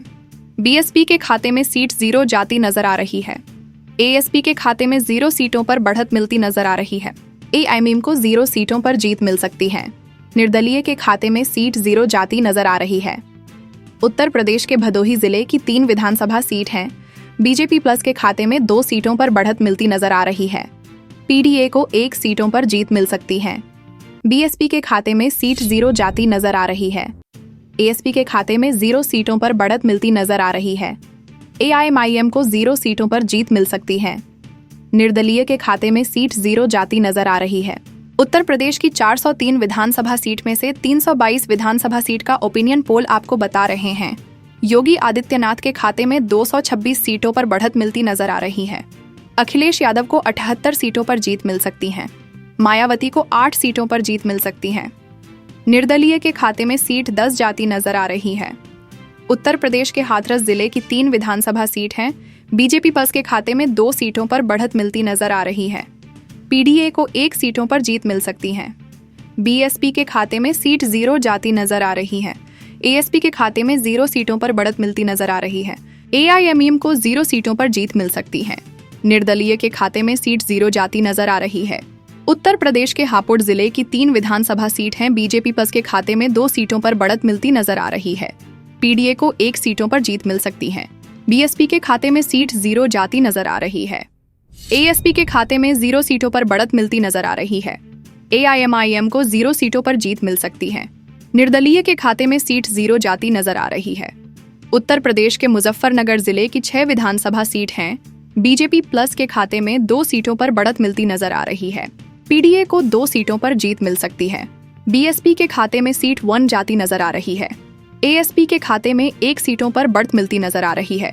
Speaker 1: बीएसपी के खाते में सीट 0 जाती नजर आ रही है। एएसपी के खाते में 0 सीटों पर बढ़त मिलती नजर आ रही है। एआईएमआईएम को 0 सीटों पर जीत मिल सकती है। निर्दलीय के खाते में सीट 0 जाती नजर आ रही है। उत्तर प्रदेश के भदोही जिले की 3 विधानसभा सीट हैं। बीजेपी प्लस के खाते में 2 सीटों पर बढ़त मिलती नजर आ रही है। पीडीए को 1 सीटों पर जीत मिल सकती है। बीएसपी के खाते में सीट 0 जाती नजर आ रही है। एएसपी के खाते में 0 सीटों पर बढ़त मिलती नजर आ रही है। एआईएमआईएम को 0 सीटों पर जीत मिल सकती है। निर्दलीय के खाते में सीट 0 जाती नजर आ रही है। उत्तर प्रदेश की 403 विधानसभा सीट में से 322 विधानसभा सीट का ओपिनियन पोल आपको बता रहे हैं योगी आदित्यनाथ के खाते में 226 सीटों पर बढ़त मिलती नजर आ रही है। अखिलेश यादव को 78 सीटों पर जीत मिल सकती है। मायावती को 8 सीटों पर जीत मिल सकती है। निर्दलीय के खाते में सीट 10 जाती नजर आ रही है। उत्तर प्रदेश के हाथरस जिले की 3 विधानसभा सीट हैं। बीजेपी प्लस के खाते में 2 सीटों पर बढ़त मिलती नजर आ रही है। पीडीए को 1 सीटों पर जीत मिल सकती है। बीएसपी के खाते में सीट 0 जाती नजर आ रही है। एएसपी के खाते में 0 सीटों पर बढ़त मिलती नजर आ रही है। एआईएमआईएम को 0 सीटों पर जीत मिल सकती है। निर्दलीय के खाते में सीट 0 जाती नजर आ रही है। उत्तर प्रदेश के हापुड़ जिले की 3 विधानसभा सीट हैं। बीजेपी प्लस के खाते में 2 सीटों पर बढ़त मिलती नजर आ रही है। पीडीए को 1 सीटों पर जीत मिल सकती है। बीएसपी के खाते में सीट 0 जाती नजर आ रही है। एएसपी के खाते में 0 सीटों पर बढ़त मिलती नजर आ रही है। एआईएमआईएम को 0 सीटों पर जीत मिल सकती है। निर्दलीय के खाते में सीट 0 जाती नजर आ रही है। उत्तर प्रदेश के मुजफ्फरनगर जिले की 6 विधानसभा सीट हैं। बीजेपी प्लस के खाते में 2 सीटों पर बढ़त मिलती नजर आ रही है। पीडीए को 2 सीटों पर जीत मिल सकती है। बीएसपी के खाते में सीट 1 जाती नजर आ रही है। एएसपी के खाते में 1 सीटों पर बढ़त मिलती नजर आ रही है।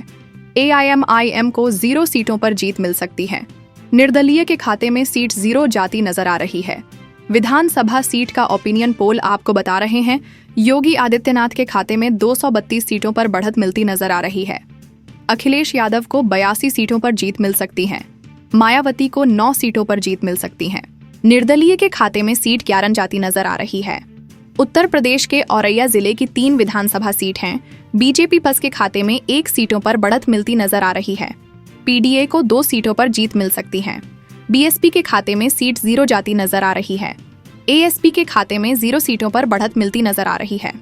Speaker 1: एआईएमआईएम को 0 सीटों पर जीत मिल सकती है। निर्दलीय के खाते में सीट 0 जाती नजर आ रही है। विधानसभा सीट का ओपिनियन पोल आपको बता रहे हैं, योगी आदित्यनाथ के खाते में 232 सीटों पर बढ़त मिलती नजर आ रही है। अखिलेश यादव को 82 सीटों पर जीत मिल सकती है। मायावती को 9 सीटों पर जीत मिल सकती है। निर्दलीय के खाते में सीट 11 जाती नजर आ रही है। उत्तर प्रदेश के औरैया जिले की 3 विधानसभा सीट हैं। बीजेपी प्लस के खाते में 1 सीटों पर बढ़त मिलती नजर आ रही है। पीडीए को 2 सीटों पर जीत मिल सकती है। बीएसपी के खाते में सीट 0 जाती नजर आ रही है। एएसपी के खाते में 0 सीटों पर बढ़त मिलती नजर आ रही है।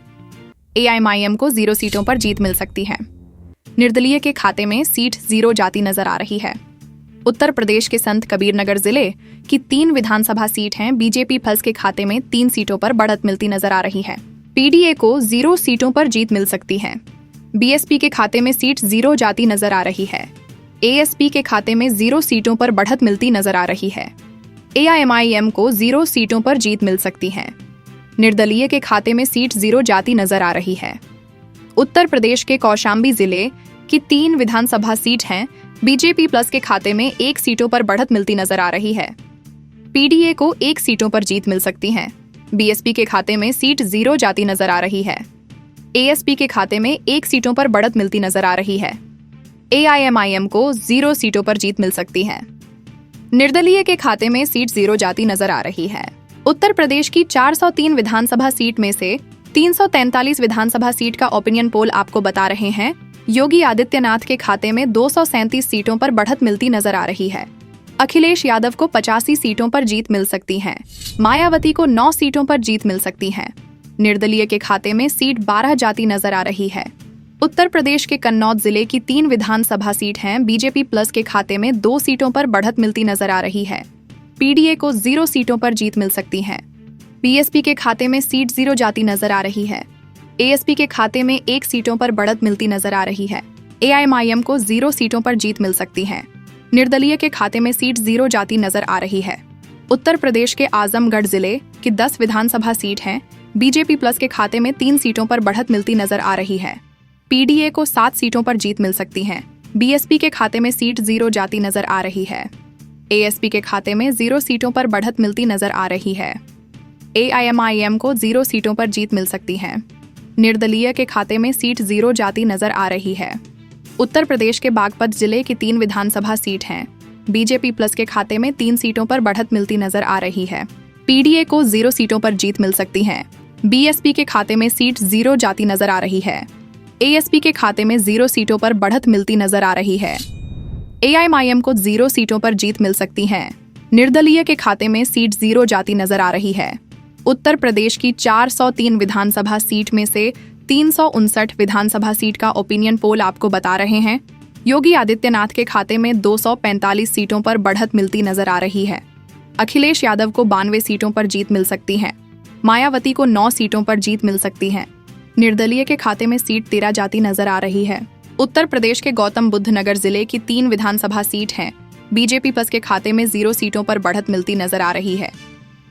Speaker 1: एआईएमआईएम को 0 सीटों पर जीत मिल सकती है। निर्दलीय के खाते में सीट 0 जाती नजर आ रही है। उत्तर प्रदेश के संत कबीरनगर जिले की 3 विधानसभा सीट हैं। बीजेपी प्लस के खाते में 3 सीटों पर बढ़त मिलती नजर आ रही है। पीडीए को 0 सीटों पर जीत मिल सकती है। बीएसपी के खाते में सीट 0 जाती नजर आ रही है। एएसपी के खाते में 0 सीटों पर बढ़त मिलती नजर आ रही है। एआईएमआईएम को 0 सीटों पर जीत मिल सकती है। निर्दलीय के खाते में सीट 0 जाती नजर आ रही है। उत्तर प्रदेश के कौशाम्बी जिले की 3 विधानसभा सीट हैं। बीजेपी प्लस के खाते में 1 सीटों पर बढ़त मिलती नजर आ रही है। पीडीए को 1 सीटों पर जीत मिल सकती है। बीएसपी के खाते में सीट 0 जाती नजर आ रही है। एएसपी के खाते में 1 सीटों पर बढ़त मिलती नजर आ रही है। एआईएमआईएम को 0 सीटों पर जीत मिल सकती है। निर्दलीय के खाते में सीट 0 जाती नजर आ रही है। उत्तर प्रदेश की 403 विधानसभा सीट में से 343 विधानसभा सीट का ओपिनियन पोल आपको बता रहे हैं, योगी आदित्यनाथ के खाते में 237 सीटों पर बढ़त मिलती नजर आ रही है। अखिलेश यादव को 85 सीटों पर जीत मिल सकती है। मायावती को 9 सीटों पर जीत मिल सकती है। निर्दलीय के खाते में सीट 12 जाती नजर आ रही है। उत्तर प्रदेश के कन्नौज जिले की 3 विधानसभा सीट हैं। बीजेपी प्लस के खाते में 2 सीटों पर बढ़त मिलती नजर आ रही है। पीडीए को 0 सीटों पर जीत मिल सकती है। बीएसपी के खाते में सीट 0 जाती नजर आ रही है। एएसपी के खाते में 1 सीटों पर बढ़त मिलती नजर आ रही है। एआईएमआईएम को 0 सीटों पर जीत मिल सकती है। निर्दलीय के खाते में सीट 0 जाती नजर आ रही है। उत्तर प्रदेश के आजमगढ़ जिले की 10 विधानसभा सीट हैं। बीजेपी प्लस के खाते में 3 सीटों पर बढ़त मिलती नजर आ रही है। पीडीए को 7 सीटों पर जीत मिल सकती है। बीएसपी के खाते में सीट 0 जाती नजर आ रही है। एएसपी के खाते में 0 सीटों पर बढ़त मिलती नजर आ रही है। एआईएमआईएम को 0 सीटों पर जीत मिल सकती है। निर्दलीय के खाते में सीट 0 जाती नजर आ रही है। उत्तर प्रदेश के बागपत जिले की 3 विधानसभा सीट हैं। बीजेपी प्लस के खाते में 3 सीटों पर बढ़त मिलती नजर आ रही है। पीडीए को 0 सीटों पर जीत मिल सकती है। बीएसपी के खाते में सीट 0 जाती नजर आ रही है। एएसपी के खाते में 0 सीटों पर बढ़त मिलती नजर आ रही है। एआईएमआईएम को 0 सीटों पर जीत मिल सकती है। निर्दलीय के खाते में सीट 0 जाती नजर आ रही है। उत्तर प्रदेश की 403 विधानसभा सीट में से 359 विधानसभा सीट का ओपिनियन पोल आपको बता रहे हैं, योगी आदित्यनाथ के खाते में 245 सीटों पर बढ़त मिलती नजर आ रही है। अखिलेश यादव को 92 सीटों पर जीत मिल सकती है। मायावती को 9 सीटों पर जीत मिल सकती है। निर्दलीय के खाते में सीट 13 जाती नजर आ रही है। उत्तर प्रदेश के गौतम बुद्ध नगर जिले की 3 विधानसभा सीट हैं। बीजेपी प्लस के खाते में 0 सीटों पर बढ़त मिलती नजर आ रही है।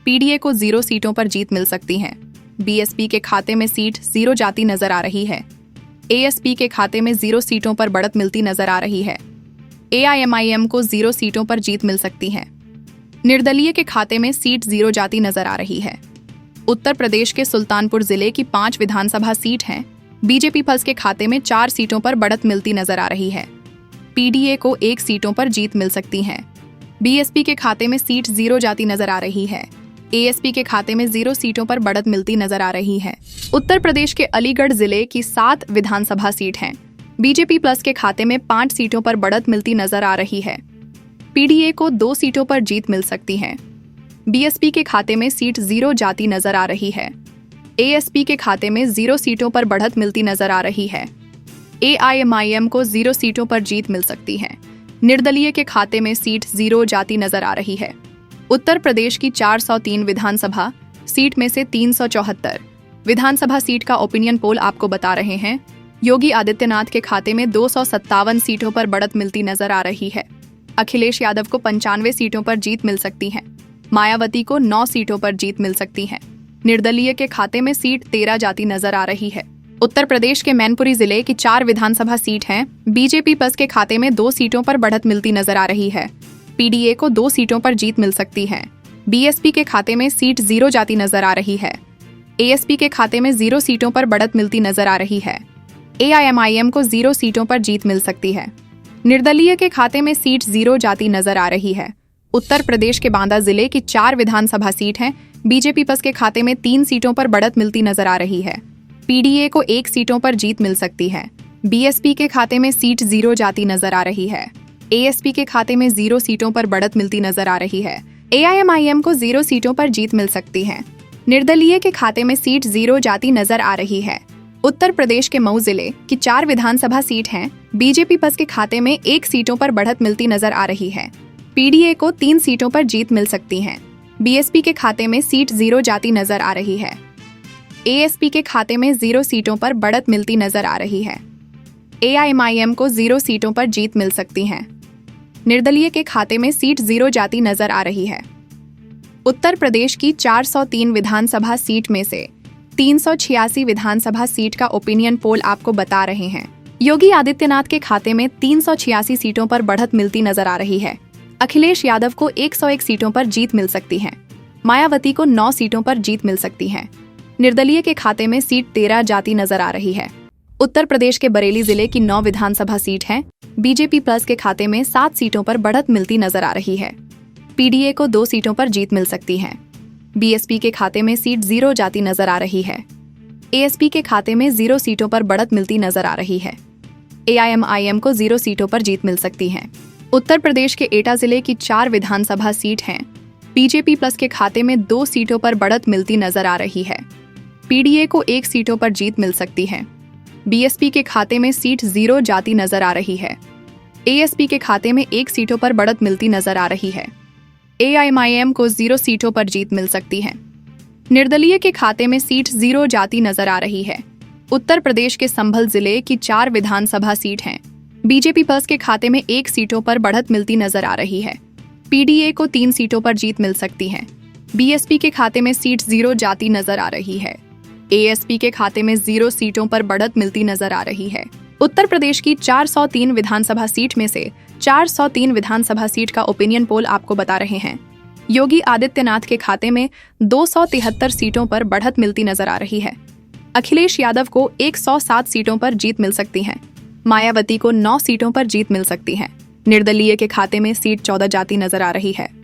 Speaker 1: पीडीए को 0 सीटों पर जीत मिल सकती है। बीएसपी के खाते में सीट 0 जाती नजर आ रही है। एएसपी के खाते में 0 सीटों पर बढ़त मिलती नजर आ रही है। एआईएमआईएम को 0 सीटों पर जीत मिल सकती है। निर्दलीय के खाते में सीट 0 जाती नजर आ रही है। उत्तर प्रदेश के सुल्तानपुर जिले की 5 विधानसभा सीट हैं। बीजेपी प्लस के खाते में 4 सीटों पर बढ़त मिलती नजर आ रही है। पीडीए को 1 सीटों पर जीत मिल सकती है। बीएसपी के खाते में सीट 0 जाती नजर आ रही है। एएसपी के खाते में 0 सीटों पर बढ़त मिलती नजर आ रही है। उत्तर प्रदेश के अलीगढ़ जिले की 7 विधानसभा सीट हैं। बीजेपी प्लस के खाते में 5 सीटों पर बढ़त मिलती नजर आ रही है। पीडीए को 2 सीटों पर जीत मिल सकती है। बीएसपी के खाते में सीट 0 जाती नजर आ रही है। एएसपी के खाते में 0 सीटों पर बढ़त मिलती नजर आ रही है। एआईएमआईएम को 0 सीटों पर जीत मिल सकती है। निर्दलीय के खाते में सीट 0 जाती नजर आ रही है। उत्तर प्रदेश की 403 विधानसभा सीट में से 374 विधानसभा सीट का ओपिनियन पोल आपको बता रहे हैं। योगी आदित्यनाथ के खाते में 257 सीटों पर बढ़त मिलती नजर आ रही है। अखिलेश यादव को 95 सीटों पर जीत मिल सकती है। मायावती को 9 सीटों पर जीत मिल सकती है। निर्दलीय के खाते में सीट 13 जाती नजर आ रही है। उत्तर प्रदेश के मैनपुरी जिले की 4 विधानसभा सीट हैं। बीजेपी प्लस के खाते में 2 सीटों पर बढ़त मिलती नजर आ रही है। पीडीए को 2 सीटों पर जीत मिल सकती है। बीएसपी के खाते में सीट 0 जाती नजर आ रही है। एएसपी के खाते में 0 सीटों पर बढ़त मिलती नजर आ रही है। एआईएमआईएम को 0 सीटों पर जीत मिल सकती है। निर्दलीय के खाते में सीट 0 जाती नजर आ रही है। उत्तर प्रदेश के बांदा जिले की 4 विधानसभा सीट हैं। बीजेपी प्लस के खाते में 3 सीटों पर बढ़त मिलती नजर आ रही है। पीडीए को 1 सीटों पर जीत मिल सकती है। बीएसपी के खाते में सीट 0 जाती नजर आ रही है। एएसपी के खाते में 0 सीटों पर बढ़त मिलती नजर आ रही है। एआईएमआईएम को 0 सीटों पर जीत मिल सकती है। निर्दलीय के खाते में सीट 0 जाती नजर आ रही है। उत्तर प्रदेश के मऊ जिले की 4 विधानसभा सीट हैं। बीजेपी प्लस के खाते में 1 सीटों पर बढ़त मिलती नजर आ रही है। पीडीए को 3 सीटों पर जीत मिल सकती है। बीएसपी के खाते में सीट 0 जाती नजर आ रही है। एएसपी के खाते में 0 सीटों पर बढ़त मिलती नजर आ रही है। एआईएमआईएम को 0 सीटों पर जीत मिल सकती है। निर्दलीय के खाते में सीट 0 जाती नजर आ रही है। उत्तर प्रदेश की 403 विधानसभा सीट में से 386 विधानसभा सीट का ओपिनियन पोल आपको बता रहे हैं। योगी आदित्यनाथ के खाते में 386 सीटों पर बढ़त मिलती नजर आ रही है। अखिलेश यादव को 101 सीटों पर जीत मिल सकती है। मायावती को 9 सीटों पर जीत मिल सकती है। निर्दलीय के खाते में सीट 13 जाती नजर आ रही है। उत्तर प्रदेश के बरेली जिले की 9 विधानसभा सीट है। बीजेपी प्लस के खाते में 7 सीटों पर बढ़त मिलती नजर आ रही है। पीडीए को 2 सीटों पर जीत मिल सकती है। बीएसपी के खाते में सीट 0 जाती नजर आ रही है। एएसपी के खाते में 0 सीटों पर बढ़त मिलती नजर आ रही है। एआईएमआईएम को 0 सीटों पर जीत मिल सकती है। उत्तर प्रदेश के एटा जिले की 4 विधानसभा सीट हैं। बीजेपी प्लस के खाते में 2 सीटों पर बढ़त मिलती नजर आ रही है। पीडीए को 1 सीटों पर जीत मिल सकती है। बीएसपी के खाते में सीट 0 जाती नजर आ रही है। एएसपी के खाते में 1 सीटों पर बढ़त मिलती नजर आ रही है। एआईएमआईएम को 0 सीटों पर जीत मिल सकती है। निर्दलीय के खाते में सीट 0 जाती नजर आ रही है। उत्तर प्रदेश के संभल जिले की 4 विधानसभा सीट हैं। बीजेपी प्लस के खाते में 1 सीटों पर बढ़त मिलती नजर आ रही है। पीडीए को 3 सीटों पर जीत मिल सकती है। बीएसपी के खाते में सीट 0 जाती नजर आ रही है। एएसपी के खाते में 0 सीटों पर बढ़त मिलती नजर आ रही है। उत्तर प्रदेश की 403 विधानसभा सीट में से 403 विधानसभा सीट का ओपिनियन पोल आपको बता रहे हैं। योगी आदित्यनाथ के खाते में 273 सीटों पर बढ़त मिलती नजर आ रही है। अखिलेश यादव को 107 सीटों पर जीत मिल सकती है। मायावती को 9 सीटों पर जीत मिल सकती है। निर्दलीय के खाते में सीट 14 जाती नजर आ रही है।